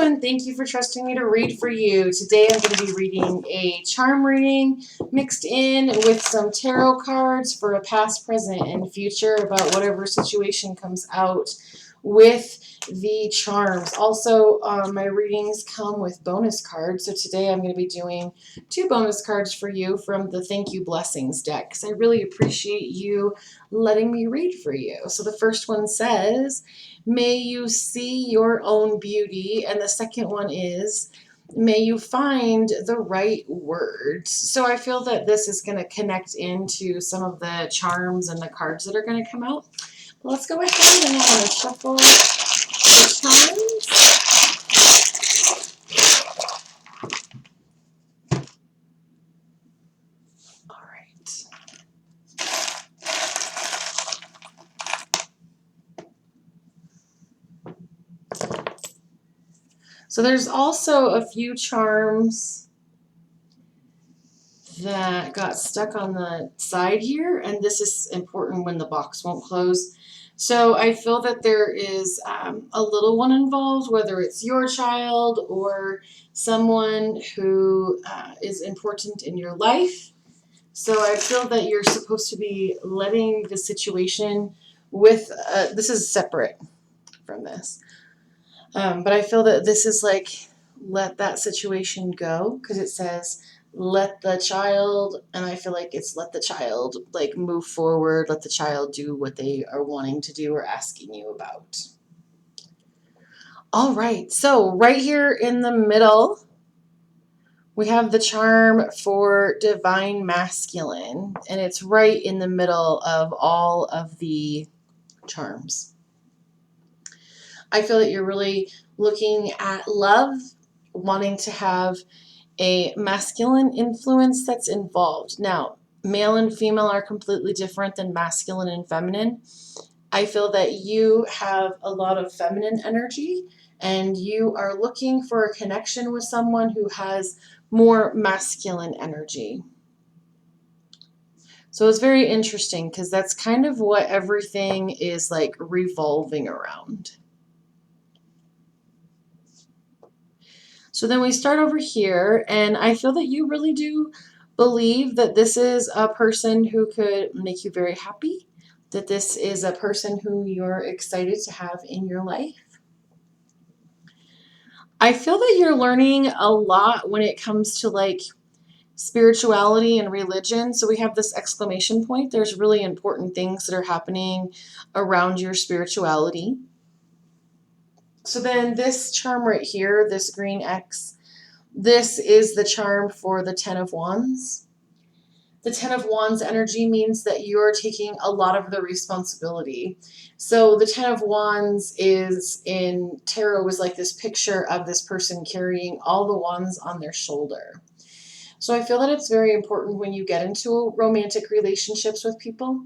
everyone. Thank you for trusting me to read for you. Today I'm going to be reading a charm reading mixed in with some tarot cards for a past, present, and future about whatever situation comes out with the charms. Also, my readings come with bonus cards. So today I'm going to be doing 2 bonus cards for you from the Thank You Blessings deck, because I really appreciate you letting me read for you. So the first one says, may you see your own beauty, and the second one is, may you find the right words. So I feel that this is going to connect into some of the charms and the cards that are going to come out. Let's go ahead and shuffle the charms. All right. So there's also a few charms that got stuck on the side here, and this is important when the box won't close. So I feel that there is a little one involved, whether it's your child or someone who is important in your life. So I feel that you're supposed to be letting the situation with, this is separate from this, but I feel that this is like, let that situation go, because it says, let the child, and I feel like it's let the child like move forward, let the child do what they are wanting to do or asking you about. All right, so right here in the middle, we have the charm for Divine Masculine, and it's right in the middle of all of the charms. I feel that you're really looking at love, wanting to have a masculine influence that's involved. Now, male and female are completely different than masculine and feminine. I feel that you have a lot of feminine energy, and you are looking for a connection with someone who has more masculine energy. So it's very interesting, because that's kind of what everything is like revolving around. So then we start over here, and I feel that you really do believe that this is a person who could make you very happy, that this is a person who you're excited to have in your life. I feel that you're learning a lot when it comes to like spirituality and religion. So we have this exclamation point. There's really important things that are happening around your spirituality. So then this charm right here, this green X, this is the charm for the Ten of Wands. The Ten of Wands energy means that you're taking a lot of the responsibility. So the Ten of Wands is in tarot is like this picture of this person carrying all the wands on their shoulder. So I feel that it's very important when you get into romantic relationships with people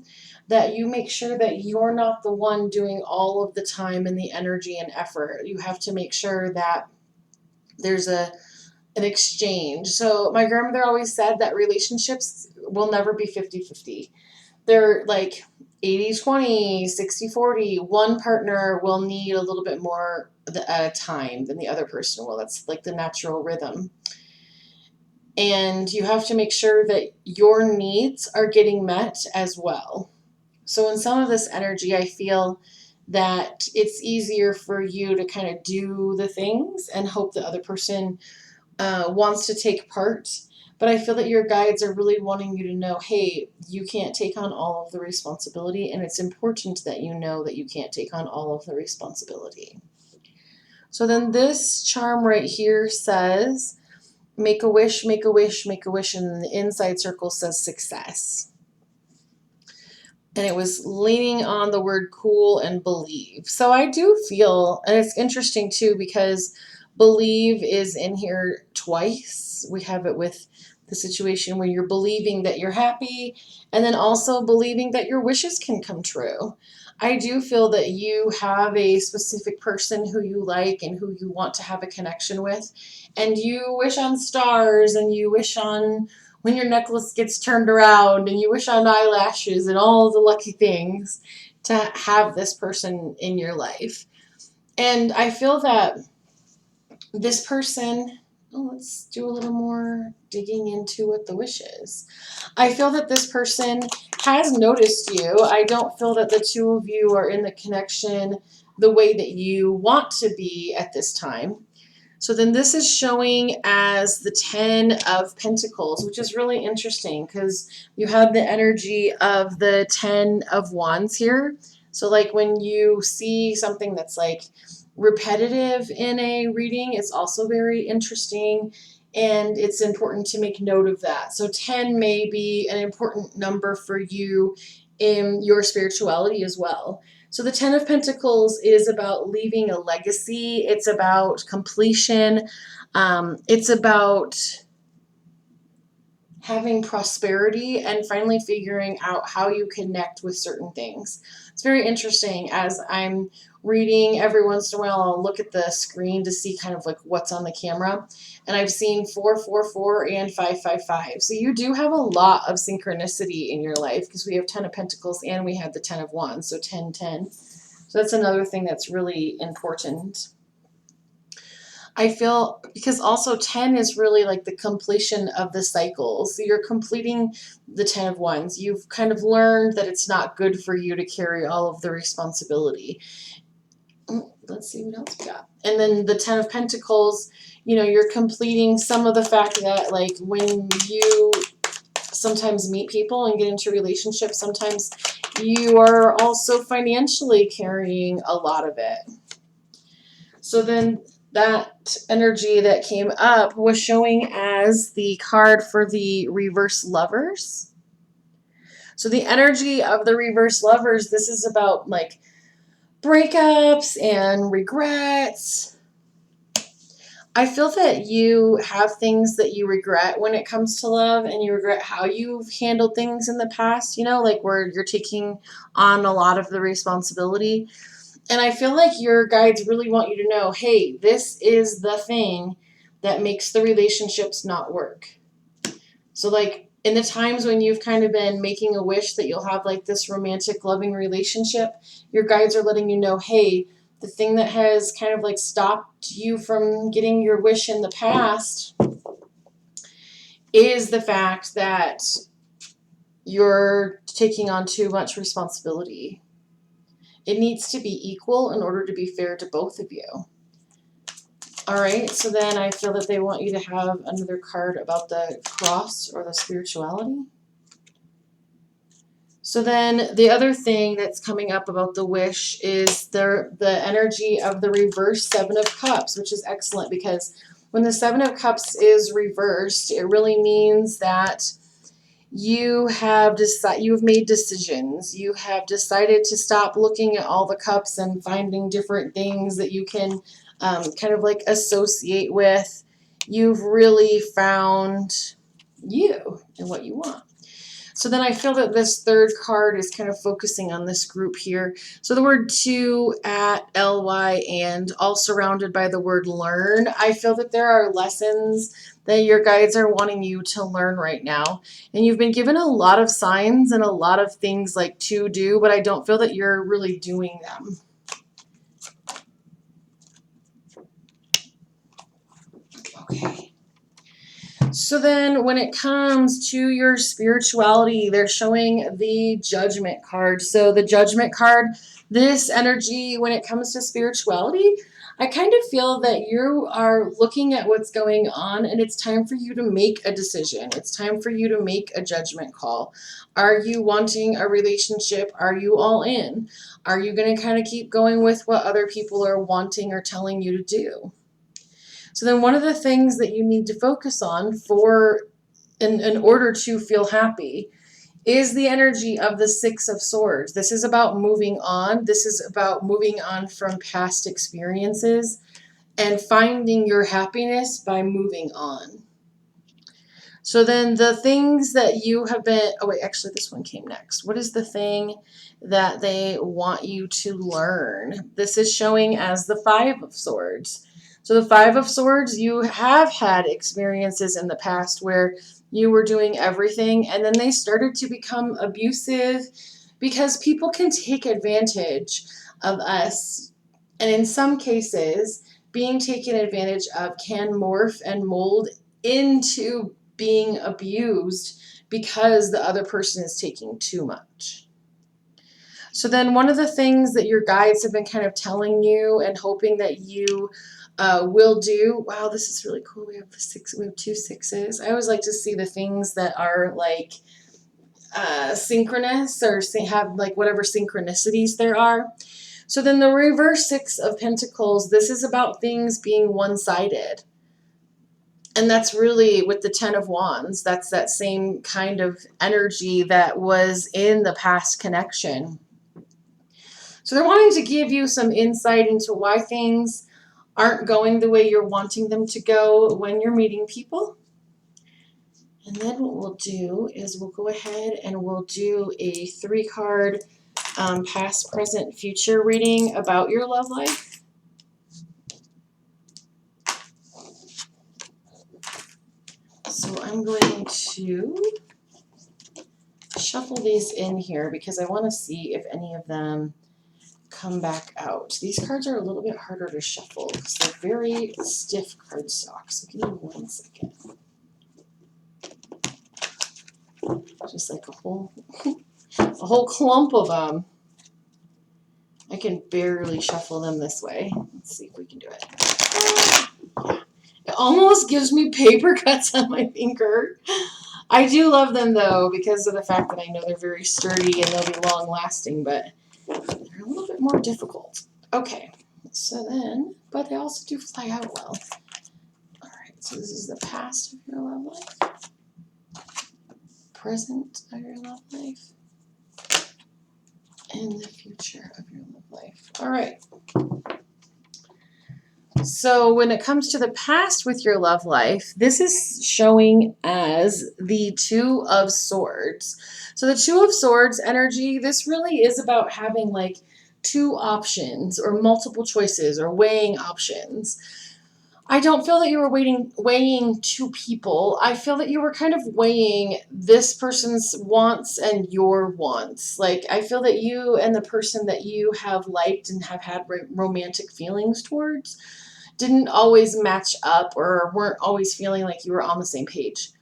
that you make sure that you're not the one doing all of the time and the energy and effort. You have to make sure that there's an exchange. So my grandmother always said that relationships will never be 50-50. They're like 80-20, 60-40. One partner will need a little bit more at a time than the other person will. That's like the natural rhythm. And you have to make sure that your needs are getting met as well. So in some of this energy, I feel that it's easier for you to kind of do the things and hope the other person wants to take part. But I feel that your guides are really wanting you to know, hey, you can't take on all of the responsibility, and it's important that you know that you can't take on all of the responsibility. So then this charm right here says, make a wish, make a wish, make a wish, and the inside circle says success. And it was leaning on the word cool and believe. So I do feel, and it's interesting too, because believe is in here twice. We have it with the situation where you're believing that you're happy, and then also believing that your wishes can come true. I do feel that you have a specific person who you like and who you want to have a connection with, and you wish on stars, and you wish on when your necklace gets turned around, and you wish on eyelashes and all the lucky things to have this person in your life. And I feel that this person, oh, let's do a little more digging into what the wish is. I feel that this person has noticed you. I don't feel that the two of you are in the connection the way that you want to be at this time. So then this is showing as the 10 of Pentacles, which is really interesting because you have the energy of the 10 of Wands here. So like when you see something that's like repetitive in a reading, it's also very interesting, and it's important to make note of that. So 10 may be an important number for you in your spirituality as well. So the 10 of Pentacles is about leaving a legacy. It's about completion. It's about having prosperity and finally figuring out how you connect with certain things. It's very interesting. As I'm reading, every once in a while I'll look at the screen to see kind of like what's on the camera, and I've seen 444 and 555. So you do have a lot of synchronicity in your life because we have 10 of Pentacles and we have the 10 of Wands, so 10-10. So that's another thing that's really important. I feel because also 10 is really like the completion of the cycles. So you're completing the 10 of Wands. You've kind of learned that it's not good for you to carry all of the responsibility. Let's see what else we got. And then the 10 of Pentacles, you know, you're completing some of the fact that like when you sometimes meet people and get into relationships, sometimes you are also financially carrying a lot of it. So then that energy that came up was showing as the card for the reverse lovers. So the energy of the reverse lovers, this is about like breakups and regrets. I feel that you have things that you regret when it comes to love, and you regret how you've handled things in the past, you know, like where you're taking on a lot of the responsibility. And I feel like your guides really want you to know, hey, this is the thing that makes the relationships not work. So like in the times when you've kind of been making a wish that you'll have like this romantic, loving relationship, your guides are letting you know, hey, the thing that has kind of like stopped you from getting your wish in the past is the fact that you're taking on too much responsibility. It needs to be equal in order to be fair to both of you. All right, so then I feel that they want you to have another card about the cross or the spirituality. So then the other thing that's coming up about the wish is the energy of the reverse Seven of Cups, which is excellent because when the Seven of Cups is reversed, it really means that you have made decisions. You have decided to stop looking at all the cups and finding different things that you can kind of like associate with. You've really found you and what you want. So then I feel that this third card is kind of focusing on this group here. So the word to, at, ly, and all surrounded by the word learn. I feel that there are lessons that your guides are wanting you to learn right now. And you've been given a lot of signs and a lot of things like to do, but I don't feel that you're really doing them. Okay. So then when it comes to your spirituality, they're showing the Judgment card. So the Judgment card, this energy, when it comes to spirituality, I kind of feel that you are looking at what's going on and it's time for you to make a decision. It's time for you to make a judgment call. Are you wanting a relationship? Are you all in? Are you going to kind of keep going with what other people are wanting or telling you to do? So then one of the things that you need to focus on in order to feel happy is the energy of the Six of Swords. This is about moving on. This is about moving on from past experiences and finding your happiness by moving on. So then the things that you have been, oh wait, actually this one came next. What is the thing that they want you to learn? This is showing as the Five of Swords. So the Five of Swords, you have had experiences in the past where you were doing everything and then they started to become abusive because people can take advantage of us. And in some cases, being taken advantage of can morph and mold into being abused because the other person is taking too much. So then one of the things that your guides have been kind of telling you and hoping that you will do. Wow, this is really cool. We have two sixes. I always like to see the things that are like synchronous or have like whatever synchronicities there are. So then the reverse Six of Pentacles, this is about things being one-sided. And that's really with the Ten of Wands. That's that same kind of energy that was in the past connection. So they're wanting to give you some insight into why things aren't going the way you're wanting them to go when you're meeting people. And then what we'll do is we'll go ahead and we'll do a 3-card past, present, future reading about your love life. So I'm going to shuffle these in here because I want to see if any of them come back out. These cards are a little bit harder to shuffle because they're very stiff cardstock. So give me 1 second. Just like a whole clump of them. I can barely shuffle them this way. Let's see if we can do it. Yeah. It almost gives me paper cuts on my finger. I do love them though because of the fact that I know they're very sturdy and they'll be long lasting, but they're a little bit more difficult. Okay, so then, but they also do fly out well. All right, so this is the past of your love life, present of your love life, and the future of your love life. All right. So when it comes to the past with your love life, this is showing as the Two of Swords. So the Two of Swords energy, this really is about having like two options or multiple choices or weighing options. I don't feel that you were weighing two people. I feel that you were kind of weighing this person's wants and your wants. Like, I feel that you and the person that you have liked and have had romantic feelings towards didn't always match up or weren't always feeling like you were on the same page.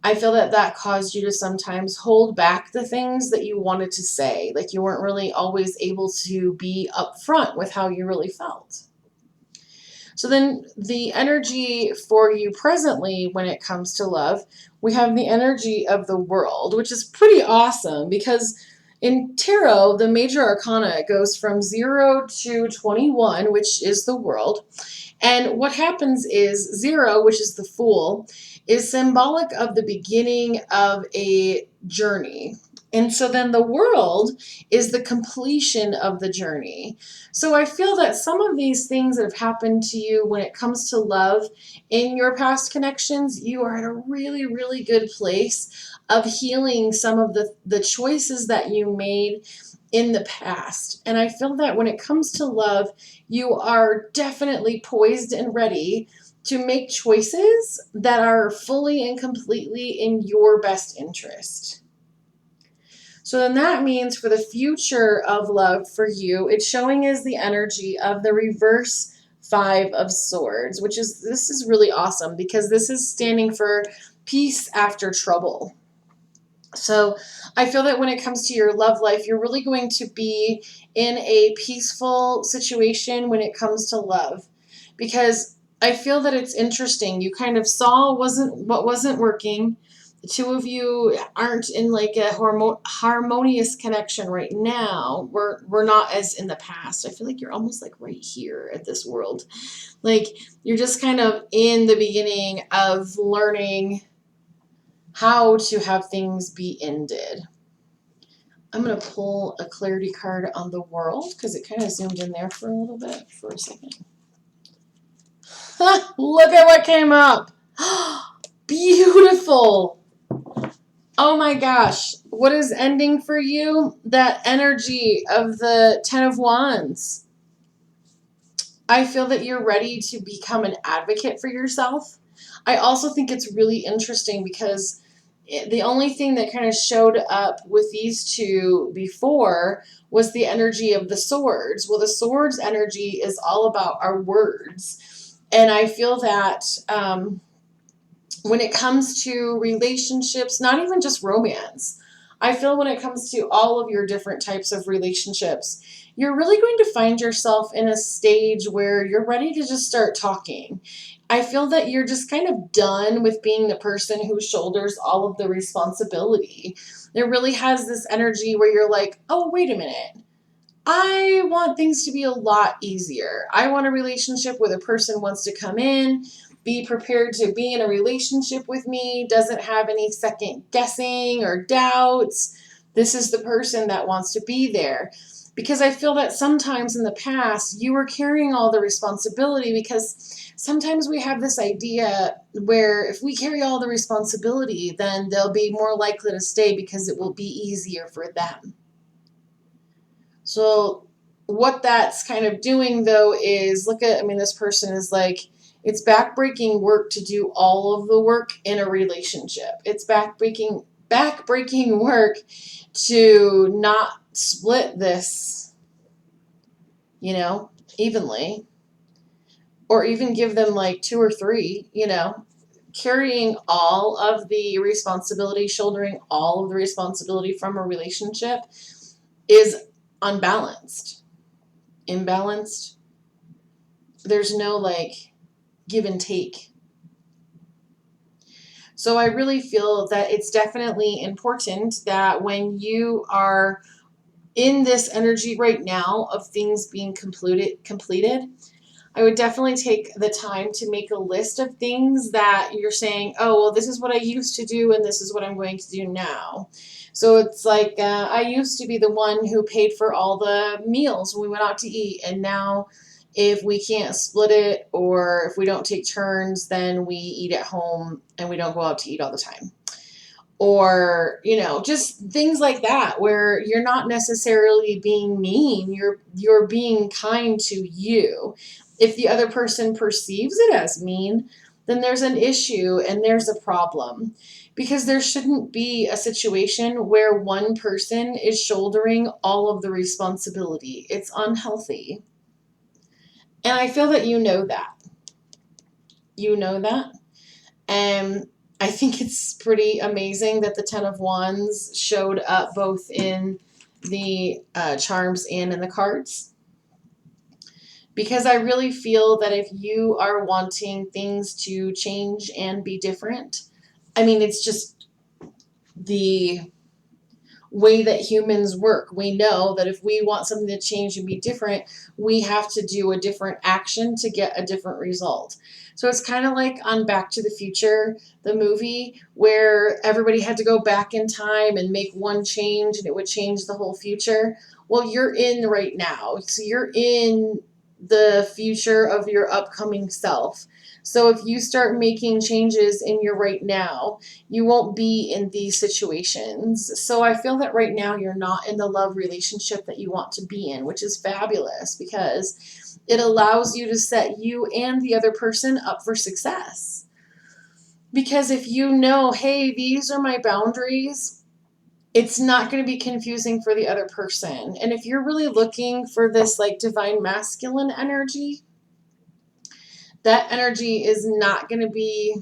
I feel that that caused you to sometimes hold back the things that you wanted to say. Like you weren't really always able to be upfront with how you really felt. So then the energy for you presently when it comes to love, we have the energy of the World, which is pretty awesome because in tarot, the major arcana goes from 0 to 21, which is the World. And what happens is 0, which is the Fool, is symbolic of the beginning of a journey. And so then the World is the completion of the journey. So I feel that some of these things that have happened to you when it comes to love in your past connections, you are at a really, really good place of healing some of the choices that you made in the past. And I feel that when it comes to love, you are definitely poised and ready to make choices that are fully and completely in your best interest. So then that means for the future of love for you, it's showing as the energy of the reverse 5 of Swords, this is really awesome because this is standing for peace after trouble. So I feel that when it comes to your love life, you're really going to be in a peaceful situation when it comes to love, because I feel that it's interesting. You kind of saw what wasn't working. The two of you aren't in like a harmonious connection right now. We're not as in the past. I feel like you're almost like right here at this World. Like you're just kind of in the beginning of learning how to have things be ended. I'm going to pull a clarity card on the World because it kind of zoomed in there for a little bit for a second. Look at what came up. Beautiful. Oh my gosh. What is ending for you? That energy of the Ten of Wands. I feel that you're ready to become an advocate for yourself. I also think it's really interesting because The only thing that kind of showed up with these two before was the energy of the swords. Well, the swords energy is all about our words. And I feel that when it comes to relationships, not even just romance, I feel when it comes to all of your different types of relationships, you're really going to find yourself in a stage where you're ready to just start talking. I feel that you're just kind of done with being the person who shoulders all of the responsibility. There really has this energy where you're like, oh, wait a minute. I want things to be a lot easier. I want a relationship where the person wants to come in, be prepared to be in a relationship with me, doesn't have any second guessing or doubts. This is the person that wants to be there. Because I feel that sometimes in the past, you were carrying all the responsibility, because sometimes we have this idea where if we carry all the responsibility, then they'll be more likely to stay because it will be easier for them. So what that's kind of doing though is this person is like, it's backbreaking work to do all of the work in a relationship. It's backbreaking work to not split this, evenly, or even give them like two or three, carrying all of the responsibility, shouldering all of the responsibility from a relationship is unbalanced, imbalanced. There's no like give and take. So I really feel that it's definitely important that when you are in this energy right now of things being completed, I would definitely take the time to make a list of things that you're saying, oh, well, this is what I used to do and this is what I'm going to do now. So it's like, I used to be the one who paid for all the meals when we went out to eat, and now if we can't split it or if we don't take turns, then we eat at home and we don't go out to eat all the time. Or, just things like that where you're not necessarily being mean, you're being kind to you. If the other person perceives it as mean, then there's an issue and there's a problem. Because there shouldn't be a situation where one person is shouldering all of the responsibility. It's unhealthy. And I feel that you know that. You know that. And I think it's pretty amazing that the Ten of Wands showed up both in the charms and in the cards. Because I really feel that if you are wanting things to change and be different, it's just the way that humans work. We know that if we want something to change and be different, we have to do a different action to get a different result. So it's kind of like on Back to the Future, the movie, where everybody had to go back in time and make one change and it would change the whole future. Well, you're in right now. So you're in the future of your upcoming self. So if you start making changes in your right now, you won't be in these situations. So I feel that right now you're not in the love relationship that you want to be in, which is fabulous because it allows you to set you and the other person up for success. Because if you know, hey, these are my boundaries, it's not going to be confusing for the other person. And if you're really looking for this like divine masculine energy, that energy is not going to be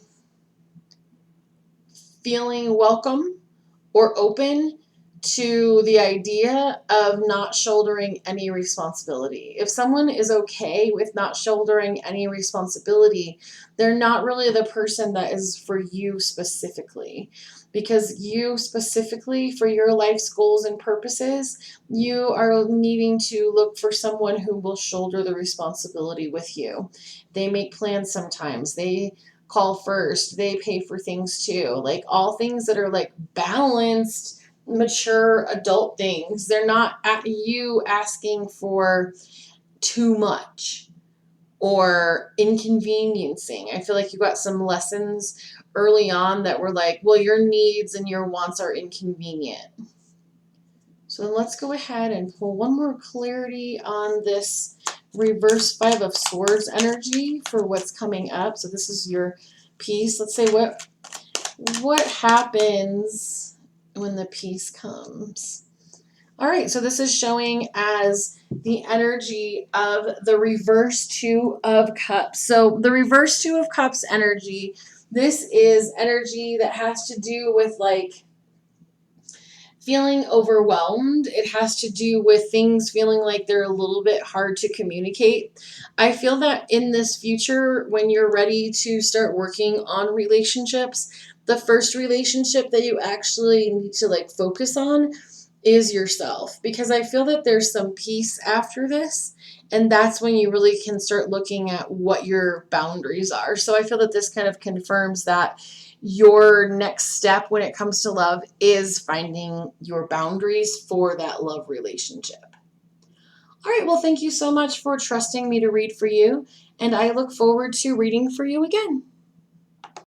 feeling welcome or open to the idea of not shouldering any responsibility. If someone is okay with not shouldering any responsibility, they're not really the person that is for you specifically. Because you specifically, for your life's goals and purposes, you are needing to look for someone who will shoulder the responsibility with you. They make plans sometimes. They call first. They pay for things too. Like all things that are like balanced, mature adult things. They're not at you asking for too much or inconveniencing. I feel like you got some lessons early on that were like, well, your needs and your wants are inconvenient. So let's go ahead and pull one more clarity on this reverse Five of Swords energy for what's coming up. So this is your piece. Let's say what happens when the peace comes? All right, so this is showing as the energy of the reverse Two of Cups. So the reverse Two of Cups energy, this is energy that has to do with like feeling overwhelmed. It has to do with things feeling like they're a little bit hard to communicate. I feel that in this future, when you're ready to start working on relationships, the first relationship that you actually need to like focus on is yourself, because I feel that there's some peace after this, and that's when you really can start looking at what your boundaries are. So I feel that this kind of confirms that your next step when it comes to love is finding your boundaries for that love relationship. All right, well, thank you so much for trusting me to read for you, and I look forward to reading for you again.